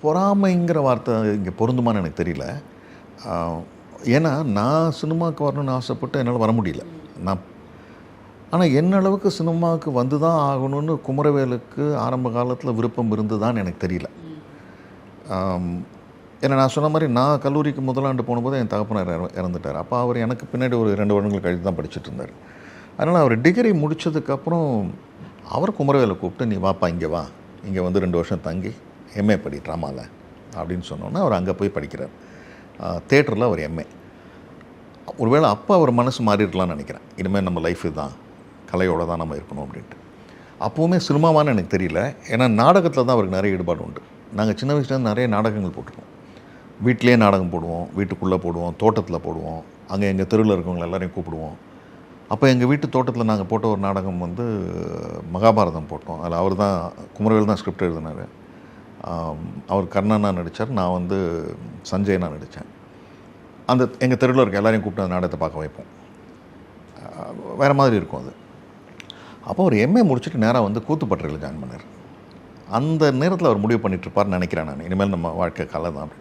பொறாமைங்கிற வார்த்தை இங்கே பொருந்துமான்னு எனக்கு தெரியல. ஏன்னா நான் சினிமாவுக்கு வரணும்னு ஆசைப்பட்டு என்னால் வர முடியல. ஆனால் என்ன அளவுக்கு சினிமாவுக்கு வந்து தான் ஆகணும்னு குமரவேலுக்கு ஆரம்ப காலத்தில் விருப்பம் இருந்ததான்னு எனக்கு தெரியல. ஏன்னா நான் சொன்ன மாதிரி நான் கல்லூரிக்கு முதலாண்டு போனபோது என் தகப்பனார் இறந்துட்டார். அப்போ அவர் எனக்கு பின்னாடி ஒரு 2 வருடங்கள் கழித்து தான் படிச்சுட்டு இருந்தார். அதனால் அவர் டிகிரி முடித்ததுக்கப்புறம் அவர் குமரவேலை கூப்பிட்டு, நீ வாப்பா இங்கே வா, இங்கே வந்து 2 வருஷம் தங்கி எம்ஏ படி ட்ராமாவில் அப்படின்னு சொன்னோன்னா அவர் அங்கே போய் படிக்கிறார். தேட்டரில் அவர் எம்ஏ. ஒருவேளை அப்போ அவர் மனசு மாறிடலான்னு நினைக்கிறேன். இனிமேல் நம்ம லைஃப் தான், கலையோடு தான் நம்ம இருக்கணும் அப்படின்ட்டு. அப்போவுமே சினிமாவான்னு எனக்கு தெரியல. ஏன்னா நாடகத்தில் தான் அவருக்கு நிறைய ஈடுபாடு உண்டு. நாங்கள் சின்ன வயசுலேருந்து நிறைய நாடகங்கள் போட்டிருக்கோம். வீட்டிலே நாடகம் போடுவோம், வீட்டுக்குள்ளே போடுவோம், தோட்டத்தில் போடுவோம், அங்கே எங்கள் தெருவில் இருக்கவங்க எல்லாரையும் கூப்பிடுவோம். அப்போ எங்கள் வீட்டு தோட்டத்தில் நாங்கள் போட்ட ஒரு நாடகம் வந்து மகாபாரதம் போட்டோம். அதில் அவர் தான், குமரவேல் தான் ஸ்கிரிப்ட் எழுதினார். அவர் கர்ணனா நடித்தார், நான் வந்து சஞ்சயனா நடித்தேன். அந்த எங்கள் தெருவில் இருக்க எல்லாரையும் கூப்பிட்டு அந்த நாடகத்தை பார்க்க வைப்போம். வேறு மாதிரி இருக்கும் அது. அப்போ ஒரு எம்ஏ முடிச்சுட்டு நேராக வந்து கூத்துப்பட்டறையில் ஜாயின் பண்ணார். அந்த நேரத்தில் அவர் முடிவு பண்ணிகிட்ருப்பார்னு நினைக்கிறேன் நான், இனிமேல் நம்ம வாழ்க்கை கலை தான்.